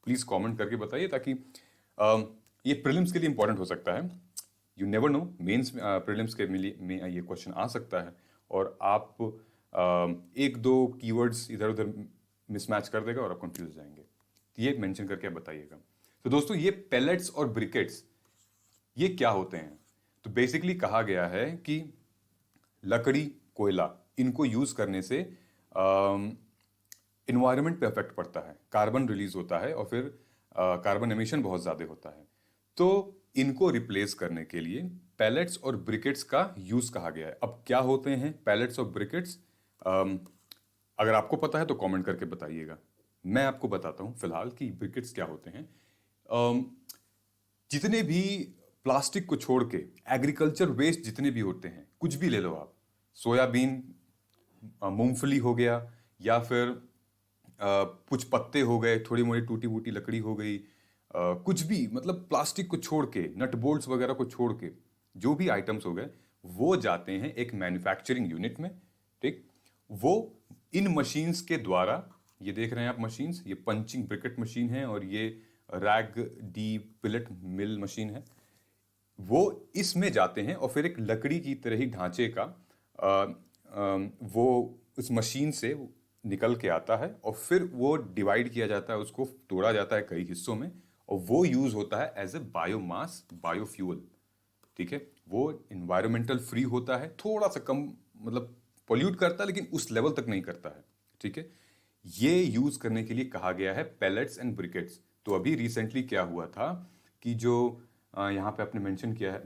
प्लीज कमेंट करके बताइए, ताकि ये प्रीलिम्स के लिए इंपॉर्टेंट हो सकता है। You never know, mains prelims के में ये क्वेश्चन आ सकता है और आप एक दो कीवर्ड्स इधर उधर मिसमैच कर देगा और आप कंफ्यूज हो जाएंगे। तो ये मेंशन करके आप बताइएगा। तो दोस्तों, ये पेलेट्स और ब्रिकेट्स ये क्या होते हैं? तो बेसिकली कहा गया है कि लकड़ी, कोयला, इनको यूज करने से इन्वायरमेंट पे इफेक्ट पड़ता है, कार्बन रिलीज होता है और फिर कार्बन एमिशन बहुत ज्यादा होता है। तो इनको रिप्लेस करने के लिए पैलेट्स और ब्रिकेट्स का यूज कहा गया है। अब क्या होते हैं पैलेट्स और ब्रिकेट्स? अगर आपको पता है तो कमेंट करके बताइएगा। मैं आपको बताता हूं फिलहाल कि ब्रिकेट्स क्या होते हैं। जितने भी प्लास्टिक को छोड़ के एग्रीकल्चर वेस्ट जितने भी होते हैं, कुछ भी ले लो आप, सोयाबीन, मूंगफली हो गया, या फिर कुछ पत्ते हो गए, थोड़ी मोड़ी टूटी फूटी लकड़ी हो गई, कुछ भी, मतलब प्लास्टिक को छोड़ के, नट बोल्ट्स वगैरह को छोड़ के जो भी आइटम्स हो गए, वो जाते हैं एक मैन्युफैक्चरिंग यूनिट में, ठीक। वो इन मशीन्स के द्वारा, ये देख रहे हैं आप मशीन्स, ये पंचिंग ब्रिकेट मशीन है और ये रैग डी पिलेट मिल मशीन है। वो इसमें जाते हैं और फिर एक लकड़ी की तरह ही ढांचे का वो उस मशीन से निकल के आता है और फिर वो डिवाइड किया जाता है, उसको तोड़ा जाता है कई हिस्सों में, और वो यूज होता है एज ए बायोमास, बायोफ्यूल, ठीक है। वो इन्वायरमेंटल फ्री होता है, थोड़ा सा कम, मतलब पोल्यूट करता है लेकिन उस लेवल तक नहीं करता है, ठीक है। ये यूज करने के लिए कहा गया है पेलेट्स एंड ब्रिकेट्स। तो अभी रिसेंटली क्या हुआ था कि जो यहाँ पे आपने मेंशन किया है,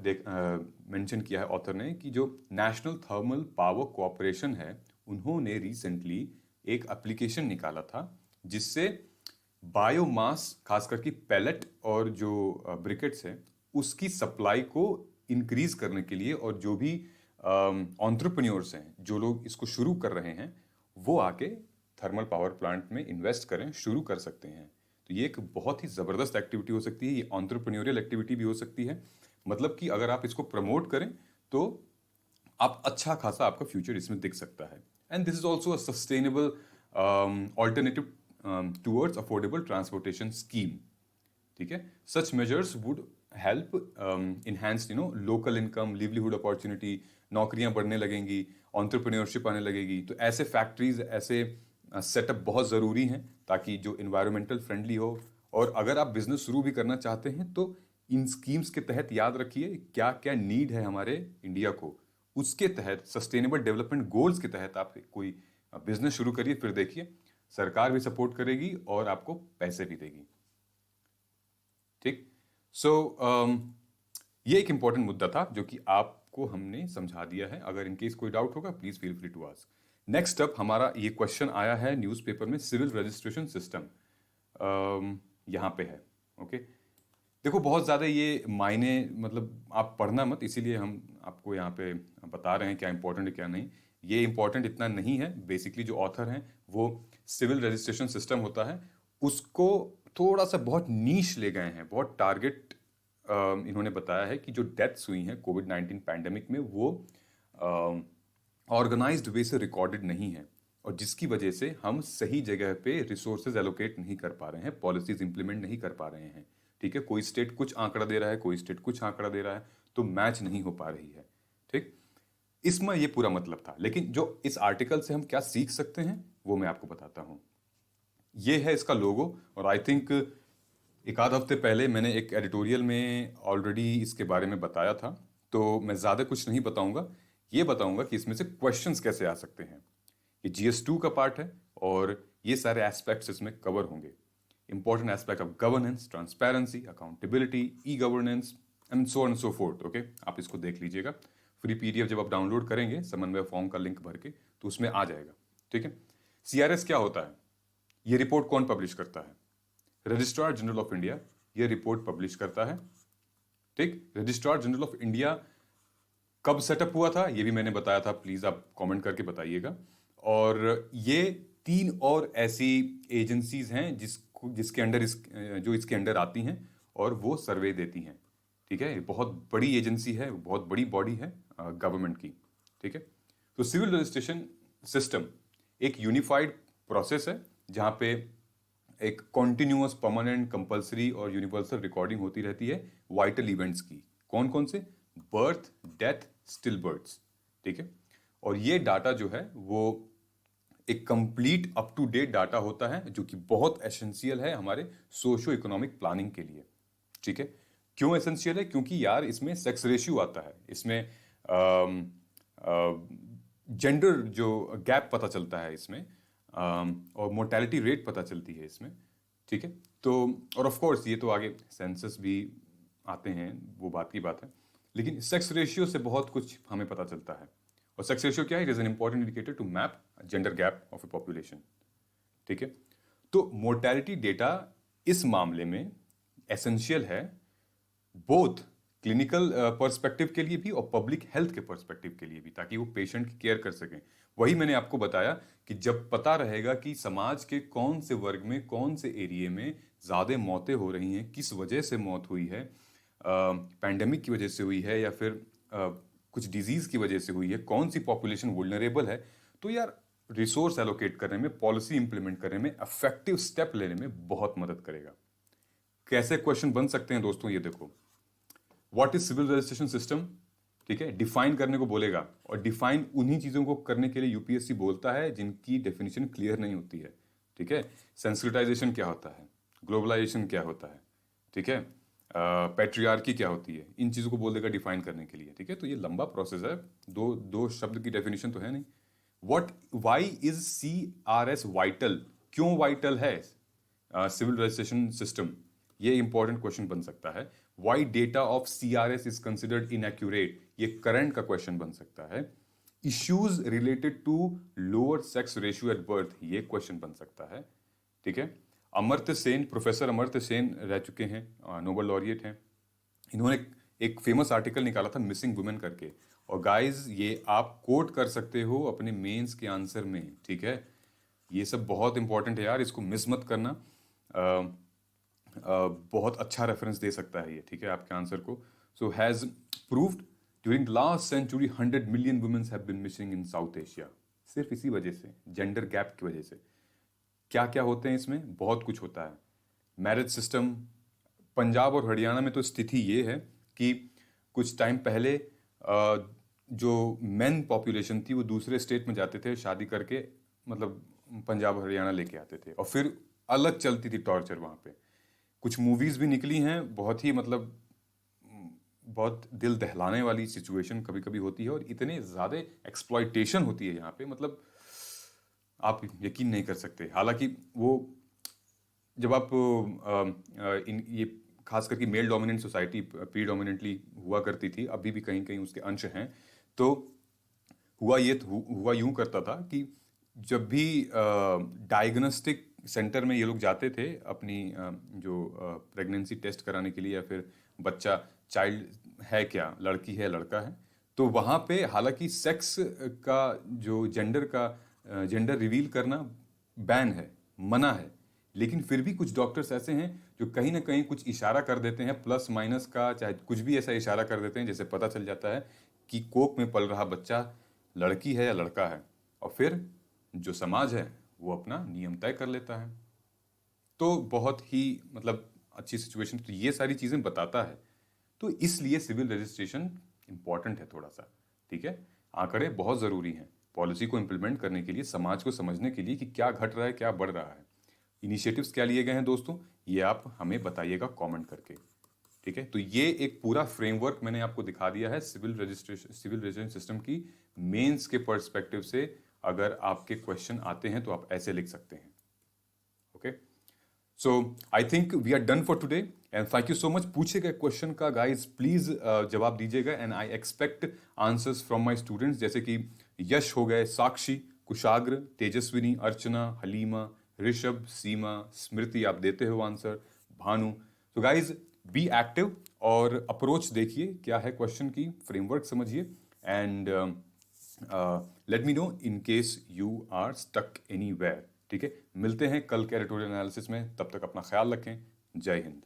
मेंशन किया है ऑथर ने, कि जो नेशनल थर्मल पावर कॉर्पोरेशन है, उन्होंने रिसेंटली एक एप्लीकेशन निकाला था जिससे बायोमास, खासकर की पैलेट और जो ब्रिकेट्स है, उसकी सप्लाई को इंक्रीज करने के लिए, और जो भी एंटरप्रेन्योर्स हैं, जो लोग इसको शुरू कर रहे हैं, वो आके थर्मल पावर प्लांट में इन्वेस्ट करें, शुरू कर सकते हैं। तो ये एक बहुत ही ज़बरदस्त एक्टिविटी हो सकती है, ये एंटरप्रेन्योरियल एक्टिविटी भी हो सकती है। मतलब कि अगर आप इसको प्रमोट करें तो आप अच्छा खासा आपका फ्यूचर इसमें दिख सकता है। And this is also a sustainable alternative towards affordable transportation scheme. ठीक है, सच measures would help enhance local income, livelihood opportunity, नौकरियां बढ़ने लगेंगी, एंटरप्रेन्योरशिप आने लगेगी। तो ऐसे फैक्ट्रीज, ऐसे सेटअप बहुत ज़रूरी हैं ताकि जो इन्वायरमेंटल फ्रेंडली हो। और अगर आप बिजनेस शुरू भी करना चाहते हैं तो इन स्कीम्स के तहत याद रखिए क्या क्या नीड है हमारे इंडिया को, उसके तहत सस्टेनेबल डेवलपमेंट गोल्स के तहत आप कोई बिजनेस शुरू करिए। फिर देखिए सरकार भी सपोर्ट करेगी और आपको पैसे भी देगी। ठीक, सो ये एक इंपॉर्टेंट मुद्दा था जो कि आपको हमने समझा दिया है। अगर इनकेस कोई डाउट होगा please feel free to ask. Next up हमारा ये क्वेश्चन आया है न्यूज़पेपर में, सिविल रजिस्ट्रेशन सिस्टम यहाँ पे है। ओके, देखो बहुत ज़्यादा ये मायने, मतलब आप पढ़ना मत, इसीलिए हम आपको यहाँ पे बता रहे हैं क्या इंपॉर्टेंट है क्या नहीं। ये इंपॉर्टेंट इतना नहीं है। बेसिकली जो ऑथर हैं वो सिविल रजिस्ट्रेशन सिस्टम होता है उसको थोड़ा सा बहुत नीश ले गए हैं, बहुत टारगेट इन्होंने बताया है कि जो डेथ्स हुई हैं कोविड-19 पैंडेमिक में वो ऑर्गेनाइज्ड वे से रिकॉर्डेड नहीं है, और जिसकी वजह से हम सही जगह पे रिसोर्सेज एलोकेट नहीं कर पा रहे हैं, पॉलिसीज इंप्लीमेंट नहीं कर पा रहे हैं। ठीक है, कोई स्टेट कुछ आंकड़ा दे रहा है, कोई स्टेट कुछ आंकड़ा दे रहा है, तो मैच नहीं हो पा रही है। ठीक, इसमें ये पूरा मतलब था। लेकिन जो इस आर्टिकल से हम क्या सीख सकते हैं वो मैं आपको बताता हूं। ये है इसका लोगो, और आई थिंक एक आध हफ्ते पहले मैंने एक एडिटोरियल में ऑलरेडी इसके बारे में बताया था, तो मैं ज़्यादा कुछ नहीं बताऊंगा। ये बताऊंगा कि इसमें से क्वेश्चंस कैसे आ सकते हैं। ये GS2 का पार्ट है और ये सारे एस्पेक्ट्स इसमें कवर होंगे। Important aspect of governance, transparency, accountability, e governance and so and so fourth. Okay, आप इसको देख लीजिएगा। फ्री PDF जब आप डाउनलोड करेंगे समन्वय फॉर्म का लिंक भर के तो उसमें आ जाएगा। ठीक है, CRS क्या होता है, ये रिपोर्ट कौन पब्लिश करता है? रजिस्ट्रार जनरल ऑफ इंडिया ये रिपोर्ट पब्लिश करता है। ठीक, रजिस्ट्रार जनरल ऑफ इंडिया कब सेटअप हुआ था ये भी मैंने बताया था, प्लीज आप कमेंट करके बताइएगा। और ये 3 और ऐसी एजेंसीज हैं जिसके अंडर जो इसके अंडर आती हैं और वो सर्वे देती हैं। ठीक है, बहुत बड़ी एजेंसी है, बहुत बड़ी बॉडी है गवर्नमेंट की। ठीक है, तो सिविल रजिस्ट्रेशन सिस्टम एक यूनिफाइड प्रोसेस है जहां पे एक कॉन्टिन्यूअस, परमानेंट, कंपलसरी और यूनिवर्सल रिकॉर्डिंग होती रहती है वाइटल इवेंट्स की। कौन कौन से? Birth, death, still births. ठीक है, और ये डाटा जो है वो एक complete up to date data होता है जो कि बहुत एसेंशियल है हमारे सोशो इकोनॉमिक प्लानिंग के लिए। ठीक है, क्यों एसेंशियल है? क्योंकि यार इसमें सेक्स रेशियो आता है, इसमें जेंडर जो गैप पता चलता है इसमें, और मोर्टेलिटी रेट पता चलती है इसमें। ठीक है, तो और ऑफ कोर्स ये तो आगे सेंसस भी आते हैं, वो बात की बात है, लेकिन सेक्स रेशियो से बहुत कुछ हमें पता चलता है। और सेक्स रेशियो क्या है? It is an important indicator to map gender gap of a population. ठीक है, तो मोर्टेलिटी डेटा इस मामले में एसेंशियल है, बोथ क्लिनिकल पर्सपेक्टिव के लिए भी और पब्लिक हेल्थ के पर्सपेक्टिव के लिए भी, ताकि वो पेशेंट की केयर कर सकें। वही मैंने आपको बताया कि जब पता रहेगा कि समाज के कौन से वर्ग में, कौन से एरिया में ज़्यादा मौतें हो रही हैं, किस वजह से मौत हुई है, पैंडेमिक की वजह से हुई है या फिर कुछ डिजीज़ की वजह से हुई है, कौन सी पॉपुलेशन वुल्नरेबल है, तो यार रिसोर्स एलोकेट करने में, पॉलिसी इंप्लीमेंट करने में, इफेक्टिव स्टेप लेने में बहुत मदद करेगा। कैसे क्वेश्चन बन सकते हैं दोस्तों, ये देखो। What is civil registration system? ठीक है, डिफाइन करने को बोलेगा, और डिफाइन उन्हीं चीजों को करने के लिए यूपीएससी बोलता है जिनकी डेफिनेशन क्लियर नहीं होती है। ठीक है, सेंसिटाइजेशन क्या होता है, ग्लोबलाइजेशन क्या होता है, ठीक है, पैट्रियार्की क्या होती है, इन चीजों को बोल देगा डिफाइन करने के लिए। ठीक है, तो ये लंबा प्रोसेस है, दो शब्द की डेफिनेशन तो है नहीं। Why is CRS vital? क्यों वाइटल है सिविल रजिस्ट्रेशन सिस्टम? ये इंपॉर्टेंट क्वेश्चन बन सकता है। Why data of CRS is considered inaccurate? ये करंट का क्वेश्चन बन सकता है। Issues related to lower sex ratio at birth, ये क्वेश्चन बन सकता है। ठीक है, अमर्त्य सेन, प्रोफेसर अमर्त्य सेन रह चुके हैं, नोबेल लॉरिएट हैं, इन्होंने एक फेमस आर्टिकल निकाला था मिसिंग वुमेन करके, और गाइस ये आप कोट कर सकते हो अपने मेंस के आंसर में, ठीक है। ये सब बहुत इंपॉर्टेंट है यार, इसको मिस मत करना। बहुत अच्छा रेफरेंस दे सकता है ये, ठीक है, आपके आंसर को। So has proved during the last century 100 million womens have been missing in South Asia. सिर्फ इसी वजह से, जेंडर गैप की वजह से। क्या क्या होते हैं इसमें, बहुत कुछ होता है। मैरिज सिस्टम, पंजाब और हरियाणा में तो स्थिति ये है कि कुछ टाइम पहले जो मेन पॉपुलेशन थी वो दूसरे स्टेट में जाते थे शादी करके, मतलब पंजाब हरियाणा लेके आते थे, और फिर अलग चलती थी टॉर्चर वहाँ पे। कुछ मूवीज भी निकली हैं, बहुत ही मतलब बहुत दिल दहलाने वाली सिचुएशन कभी कभी होती है, और इतने ज़्यादा एक्सप्लॉयटेशन होती है यहाँ पे, मतलब आप यकीन नहीं कर सकते। हालांकि वो जब आप इन ये खास करके मेल डोमिनेंट सोसाइटी प्रीडोमिनेंटली हुआ करती थी, अभी भी कहीं कहीं उसके अंश हैं, तो हुआ यूं करता था कि जब भी डायग्नोस्टिक सेंटर में ये लोग जाते थे अपनी जो प्रेगनेंसी टेस्ट कराने के लिए, या फिर बच्चा चाइल्ड है क्या, लड़की है लड़का है, तो वहाँ पे हालांकि सेक्स का जो जेंडर रिवील करना बैन है, मना है, लेकिन फिर भी कुछ डॉक्टर्स ऐसे हैं जो कहीं ना कहीं कुछ इशारा कर देते हैं, प्लस माइनस का, चाहे कुछ भी ऐसा इशारा कर देते हैं जैसे पता चल जाता है कि कोख में पल रहा बच्चा लड़की है या लड़का है, और फिर जो समाज है वो अपना नियम तय कर लेता है। तो बहुत ही मतलब अच्छी सिचुएशन तो ये सारी चीज़ें बताता है। तो इसलिए सिविल रजिस्ट्रेशन इंपॉर्टेंट है थोड़ा सा, ठीक है। आंकड़े बहुत ज़रूरी हैं पॉलिसी को इम्प्लीमेंट करने के लिए, समाज को समझने के लिए कि क्या घट रहा है क्या बढ़ रहा है। इनिशिएटिव्स क्या लिए गए हैं दोस्तों, ये आप हमें बताइएगा कमेंट करके, ठीक है। तो ये एक पूरा फ्रेमवर्क मैंने आपको दिखा दिया है सिविल रजिस्ट्रेशन सिस्टम की मेंस के पर्सपेक्टिव से। अगर आपके क्वेश्चन आते हैं तो आप ऐसे लिख सकते हैं, okay. So I think we are done for today, and thank you so much. पूछे गए क्वेश्चन का गाइज प्लीज जवाब दीजिएगा, and I expect answers from my students, जैसे कि यश हो गए, साक्षी, कुशाग्र, तेजस्विनी, अर्चना, हलीमा, ऋषभ, सीमा, स्मृति, आप देते हो आंसर, भानु। तो गाइज बी एक्टिव और अप्रोच देखिए क्या है क्वेश्चन की, फ्रेमवर्क समझिए, and let me know in case you are stuck anywhere, ठीक है। मिलते हैं कल के एडिटोरियल एनालिसिस में, तब तक अपना ख्याल रखें। जय हिंद।